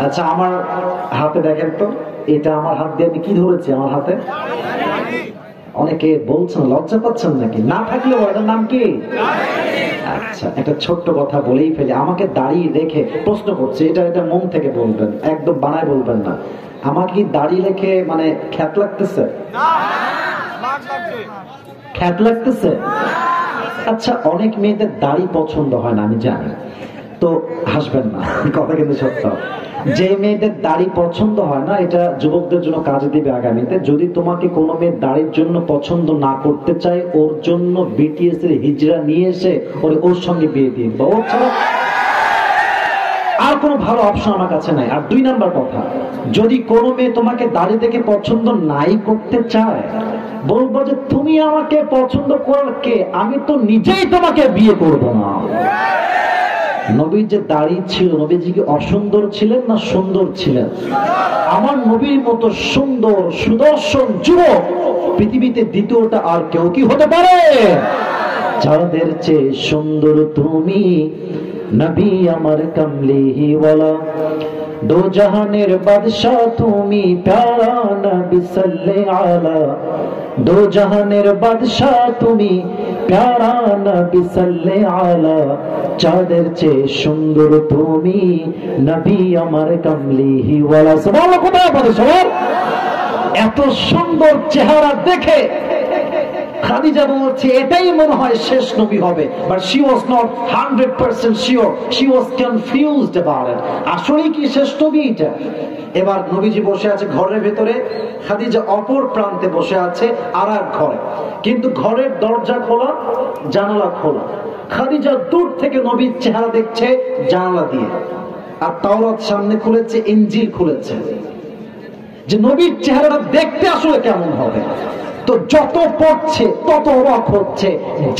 আচ্ছা, আমার হাতে দেখেন তো, এটা আমার হাত দিয়ে আমি কি ধরেছি? আমার হাতে অনেকে বলছেন লজ্জা পাচ্ছেন নাকি? না থাকলে ওটার নাম কি? আচ্ছা, একটা ছোট্ট কথা বলেই ফেলি। আমাকে দাড়ি রেখে প্রশ্ন করছে, এটা মন থেকে বলবেন, একদম বানায় বলবেন না। আমাকে কি দাড়ি রেখে মানে খ্যাত লাগতেছে? খ্যাত লাগতেছে? আচ্ছা, অনেক মেয়েদের দাড়ি পছন্দ হয় না, আমি জানি। তো হাসবেন না, কথা কিন্তু সত্য। যে মেয়েদের দাড়ি পছন্দ হয় না, এটা যুবকদের জন্য কাজে দিবে আগামীতে। যদি তোমাকে কোনো মেয়ের দাড়ির জন্য পছন্দ না করতে চায়, ওর জন্য বিটিএস এর হিজড়া নিয়ে এসে ওর সঙ্গে বিয়ে দিয়ে দিবা। ওর ছাড়া আর কোনো ভালো অপশন আমার কাছে নাই। আর 2 নাম্বার কথা, যদি কোনো মেয়ে তোমাকে দাড়ি দেখে পছন্দ নাই করতে চায়, বলবো যে তুমি আমাকে পছন্দ করার কে? আমি তো নিজেই তোমাকে বিয়ে করবো না। নবীর যে দাড়ি ছিল, নবীজি কি অসুন্দর ছিলেন না সুন্দর ছিলেন? আমার নবীর মতো সুন্দর সুদর্শন যুবক পৃথিবীতে দ্বিতীয়টা আর কেউ কি হতে পারে? যাদের চেয়ে সুন্দর তুমি নবী আমার কমলিহি ওয়ালা, দো জাহানের বাদশাহ তুমি প্যারা নবী সাল্লাল্লাহু আলা, দো জাহানের বাদশাহ তুমি প্যারা নবী সাল্লাল্লাহু আলা, চাঁদের চেয়ে সুন্দর তুমি নবী আমার কমলিহি ওয়ালা। সুবহানাল্লাহ। কোথায় আপনাদের সবার? এত সুন্দর চেহারা দেখে খাদিজা বলছে এটাই মনে হয় শেষ নবী হবে, but she was not 100% sure, she was confused about it. আসলে কি শেষ নবী এটা? এবার নবীজি বসে আছে ঘরের ভেতরে, খাদিজা অপর প্রান্তে বসে আছে আর এক ঘরে, কিন্তু ঘরের দরজা খোলা, জানালা খোলা। খাদিজা দূর থেকে নবীর চেহারা দেখছে জানালা দিয়ে, আর তাওরাত সামনে খুলেছে, ইনজিল খুলেছে, যে নবীর চেহারাটা দেখতে আসলে কেমন হবে। তো যত পড়ছে তত অবাক হচ্ছে,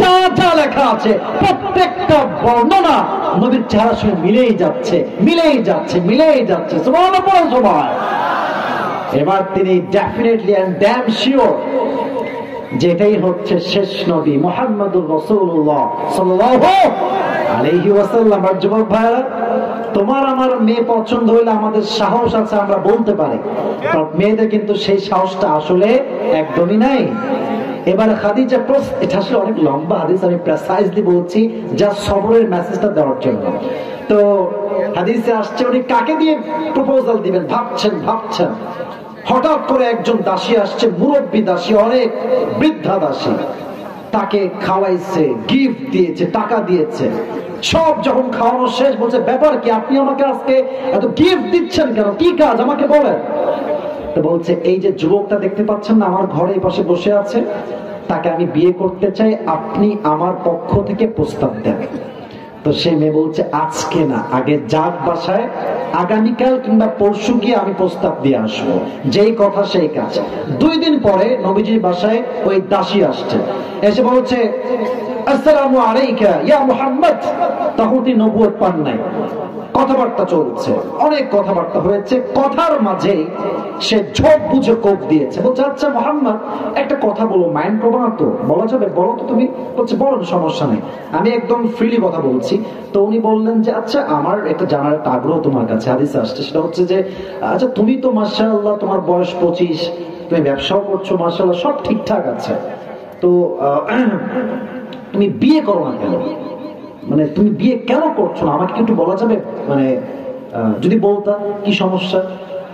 যা যা লেখা আছে প্রত্যেকটা বর্ণনা নবীর চেহারার সঙ্গে মিলেই যাচ্ছে, মিলেই যাচ্ছে, মিলেই যাচ্ছে। সুবহানাল্লাহ। এবার তিনি ডেফিনেটলি এন্ড ড্যাম শিওর যেটাই হচ্ছে শেষ নবী মুহাম্মদুর রাসূলুল্লাহ সাল্লাল্লাহু আলাইহি ওয়াসাল্লাম। আর যুবক ভাইরা, তোমার আমার মেয়ে পছন্দ হইলে আমাদের সাহস আছে, আমরা বলতে পারি, মেয়েদের কিন্তু সেই সাহসটা আসলে একদমই নাই। এবারে খাদিজা, এটা আসলে অনেক লম্বা হাদিস, আমি প্রেসাইজলি বলছি যা সবরের মেসেজটা দেওয়ার জন্য। তো হাদিসে আসছে উনি কাকে দিয়ে প্রপোজাল দিবেন ভাবছেন। হঠাৎ করে একজন দাসী আসছে, মুরব্বী দাসী, অনেক বৃদ্ধা দাসী, তাকে খাওয়াইছে, গিফট দিয়েছে, টাকা দিয়েছে। সব যখন খাওয়ানো শেষ, বলছে ব্যাপার কি, আপনি আমাকে আজকে এত গিফট দিচ্ছেন কেন, কি কাজ আমাকে বলেন। তো বলছে এই যে যুবকটা দেখতে পাচ্ছেন না আমার ঘরে পাশে বসে আছে, তাকে আমি বিয়ে করতে চাই, আপনি আমার পক্ষ থেকে প্রস্তাব দেন। তো সে মেয়ে বলছে আজকে না, আগে যাক বাসায়, আগামীকাল কিংবা পরশু গিয়ে আমি প্রস্তাব দিয়ে আসবো, যেই কথা সেই কাজ। 2 দিন পরে নবীজির বাসায় ওই দাসী আসছে, এসে বলছে আসসালামু আলাইকা ইয়া মুহাম্মদ। তখন তিনি নবুয়ত পান নাই, কথাবার্তা চলছে, অনেক কথাবার্তা হয়েছে, কথার মাঝে সে ঝোপ বুঝে কোপ দিয়েছে। বলছে আচ্ছা মুহাম্মদ, একটা কথা বলো, মাইন্ড করবো না তো? বলা যাবে, বলো তো তুমি। বলছে বলেন, সমস্যা নেই, আমি একদম ফ্রিলি কথা বলছি। তো উনি বললেন যে আচ্ছা, আমার একটা জানার একটা আগ্রহ তোমার কাছে, হাদিসে আসছে, সেটা হচ্ছে যে আচ্ছা তুমি তো মাশাআল্লাহ তোমার বয়স 25, তুমি ব্যবসাও করছো মাশাআল্লাহ, সব ঠিকঠাক আছে, তো তুমি বিয়ে করো না কেন? মানে তুমি বিয়ে কেন করছো না, আমাকে একটু বলা যাবে? মানে যদি বলতা কি সমস্যা।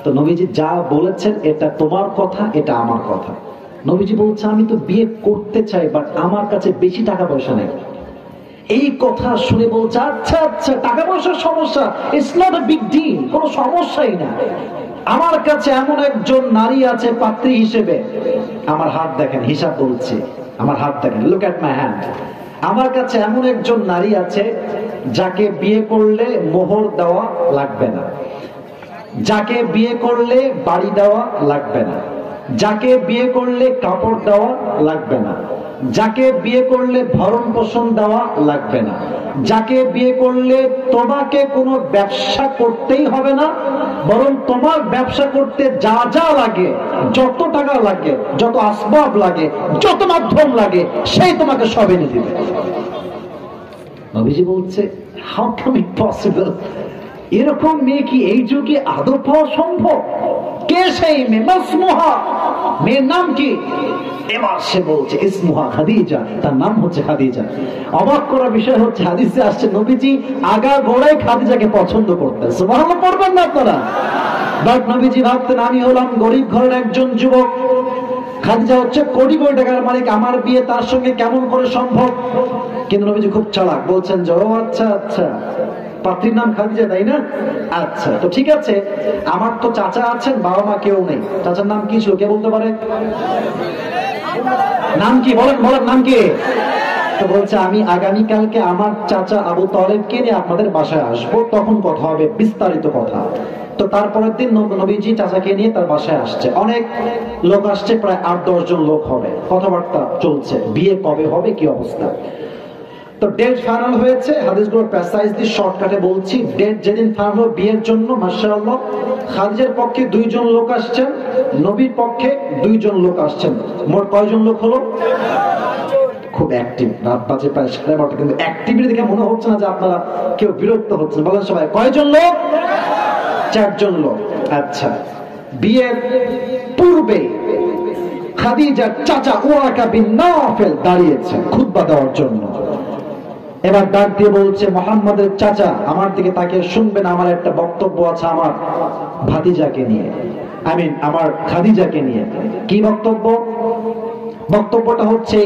তো নবীজি যা বলেছেন, এটা তোমার কথা, এটা আমার কথা। নবীজি বলছে আমি তো বিয়ে করতে চাই, বাট আমার কাছে বেশি টাকা পয়সা নেই। এই কথা শুনে বলছে আচ্ছা আচ্ছা, টাকা পয়সার সমস্যা, it's not a big deal, কোনো সমস্যাই না। আমার কাছে এমন একজন নারী আছে পাত্রী হিসেবে, আমার হাত দেখেন, হিসাব বলছি, আমার হাত দেখেন, লুক এট মাই হ্যান্ড। আমার কাছে এমন একজন নারী আছে যাকে বিয়ে করলে মোহর দেওয়া লাগবে না, যাকে বিয়ে করলে বাড়ি দেওয়া লাগবে না, যাকে বিয়ে করলে কাপড় দেওয়া লাগবে না, যাকে বিয়ে করলে ভরণ পোষণ দেওয়া লাগবে না, যাকে বিয়ে করলে তোমাকে কোনো ব্যবসা করতেই হবে না, বরং তোমার ব্যবসা করতে যা যা লাগে, যত টাকা লাগে, যত আসবাব লাগে, যত মাধ্যম লাগে, সেই তোমাকে সব এনে দিবে। নবীজি বলছে হাউ ক্যান ইট পসিবল, এরকম মেয়ে কি এই যুগে আদৌ পাওয়া সম্ভব? কে সেই মেয়ে? মাসমুহা, মেয়ের নাম কি? এবার সে বলছে ইসমুহা খাদিজা, তার নাম হচ্ছে খাদিজা। অবাক করার বিষয় হচ্ছে হাদিসে আসছে নবীজি আগা গোড়ায় খাদিজাকে পছন্দ করতেন। সুবহানাল্লাহ পড়বেন না আপনারা? বাট নবীজি ভাবতেন আমি হলাম গরিব ঘরের একজন যুবক, খাদিজা হচ্ছে কোটি কোটি টাকার মালিক, আমার বিয়ে তার সঙ্গে কেমন করে সম্ভব? কিন্তু নবীজি খুব চালাক, বলছেন যে ও আচ্ছা আচ্ছা, পাত্রীর নাম খাদিজা তাই না? আচ্ছা তো ঠিক আছে, আমার তো চাচা আছেন, বাবা মা কেউ নেই, চাচার নাম কি ছিল কে বলতে পারে? নাম কি বলেন, বলেন নাম কি? তো বলছে আমি আগামীকালকে আমার চাচা আবু তালেবকে নিয়ে আপনাদের বাসায় আসবো, তখন কথা হবে বিস্তারিত কথা। তো তারপরের দিন নবীজি চাচাকে নিয়ে তার বাসায় আসছে, অনেক লোক আসছে, প্রায় 8-10 জন লোক হবে, কথাবার্তা চলছে বিয়ে কবে হবে কি অবস্থা। তো ডেট ফাইনাল হয়েছে, হাদিসগুলো প্রেসাইজলি শর্টকাটে বলছি। ডেট যেদিন ফাইনাল হলো বিয়ের জন্য, মাশাআল্লাহ খাদিজার পক্ষে 2 জন লোক আসছেন, নবীর পক্ষে 2 জন লোক আসছেন, মোট কয়জন লোক হলো? খুব অ্যাক্টিভ, রাত বাজে প্রায় 12:30, কিন্তু অ্যাক্টিভিটি দেখে মনে হচ্ছে না যে আপনারা কেউ বিরক্ত হচ্ছেন। বলেন সবাই কয়জন লোক? 4 জন লোক। আচ্ছা, বিয়ের পূর্বে খাদিজার চাচা ওয়ারাকা বিন নাফেল দাঁড়িয়েছে খুতবা দেওয়ার জন্য। এবার ডাক দিয়ে বলছে মুহাম্মাদের চাচা আমার দিকে তাকিয়ে শুনবেন, আমার একটা বক্তব্য আছে আমার ভাতিজাকে নিয়ে, আমার খাদিজাকে নিয়ে। কি বক্তব্য? বক্তব্যটা হচ্ছে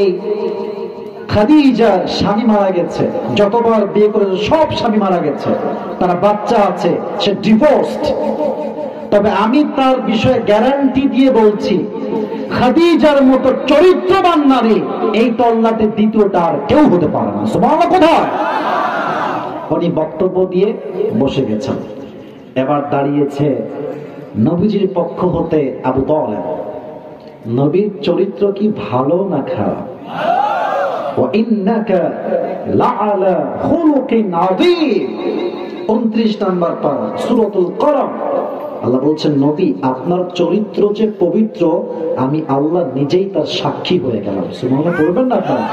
খাদিজা স্বামী মারা গেছে, যতবার বিয়ে করেছে সব স্বামী মারা গেছে, তার বাচ্চা আছে, সে ডিভোর্সড। তবে আমি তার বিষয়ে গ্যারান্টি দিয়ে বলছি খাদিজার মতো চরিত্রবান নারী এই তল্লাটে দ্বিতীয়টা আর কেউ হতে পারে না। সুবহানাল্লাহ। কোথায়? উনি বক্তব্য দিয়ে বসে গেছেন। এবার দাঁড়িয়েছে নবীজির পক্ষ হতে আবু তালেব। নবীর চরিত্র কি ভালো না খারাপ? ওয়া ইন্নাকা লাআলা খুলুকিন আযীম, 29 নম্বর পারা সূরাতুল কলম। আল্লাহ বলছেন নবী আপনার চরিত্র যে পবিত্র, আমি আল্লাহ নিজেই তার সাক্ষী হয়ে গেলাম। সুবহানাল্লাহ পড়বেন না আপনারা?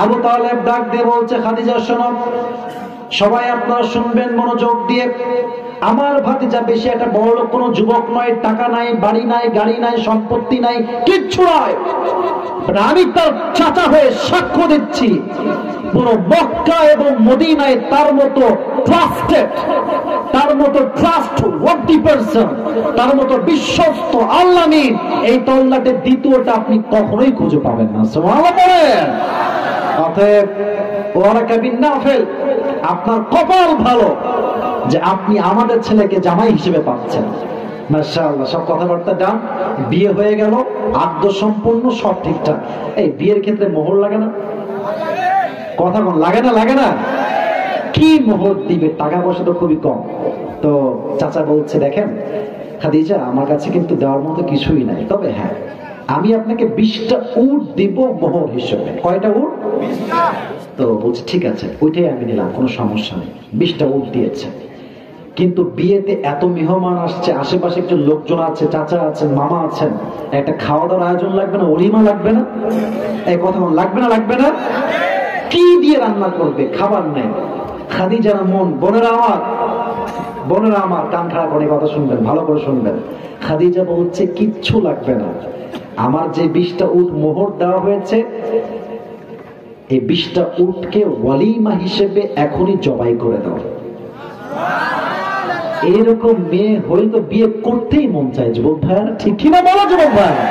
আবু তালেব ডাক দিয়ে বলছে খাদিজা শোনো, সবাই আপনারা শুনবেন মনোযোগ দিয়ে। আমার ভাতিজা বেশি একটা বড় লোক কোনো যুবক নয়, টাকা নাই, বাড়ি নাই, গাড়ি নাই, সম্পত্তি নাই, কিচ্ছু নাই। আমি তার চাচা হয়ে সাক্ষ্য দিচ্ছি পুরো মক্কা এবং মদিনায় তার মতো ট্রাস্টেড, তার মতো ট্রাস্টওয়ার্দি পারসন, তার মতো বিশ্বস্ত আল্লাহমীন এই তল্লাটের দ্বিতীয়টা আপনি কখনোই খুঁজে পাবেন না। সুবহানাল্লাহ বলেন। অতএব ওয়ারাকা বিন নাফেল, আপনার কপাল ভালো যে আপনি আমাদের ছেলেকে জামাই হিসেবে পাচ্ছেন। মাশাআল্লাহ, সব কথাবার্তা ডান, বিয়ে হয়ে গেল, আদ্য সম্পূর্ণ, সব ঠিকঠাক। এই বিয়ের ক্ষেত্রে মোহর লাগে না? কথা কোন লাগে না? লাগে না? কি মোহর দিবে? টাকা পয়সা তো খুবই কম। তো চাচা বলছে দেখেন খাদিজা, আমার কাছে কিন্তু দেওয়ার মতো কিছুই নাই, তবে হ্যাঁ আমি আপনাকে 20টা উট দিব মোহর হিসেবে। কয়টা উট? 20টা। তো বলছে ঠিক আছে, ওইটাই আমি নিলাম, কোনো সমস্যা নেই। 20টা উট দিয়েছে। কিন্তু বিয়েতে এত মেহমান আসছে, আশেপাশে একটু লোকজন আছে, চাচা আছেন, মামা আছেন, একটা খাওয়া দাওয়ার আয়োজন লাগবে না? অলিমা লাগবে না? এই কথা লাগবে না? লাগবে না? কি দিয়ে রান্না করবে? খাবার নেই। খাদিজার মন, বোনেরা আমার কান খাড়া করে কথা শুনবেন, ভালো করে শুনবেন। খাদিজা বলছে কিচ্ছু লাগবে না, আমার যে 20টা উট মোহর দেওয়া হয়েছে, এই 20টা উটকে ওয়ালিমা হিসেবে এখনই জবাই করে দাও। এরকম মেয়ে হয়তো বিয়ে করতেই মন চায় যুবক ভাইয়ারা, ঠিক কিনা বলো যুবক ভাইয়ারা?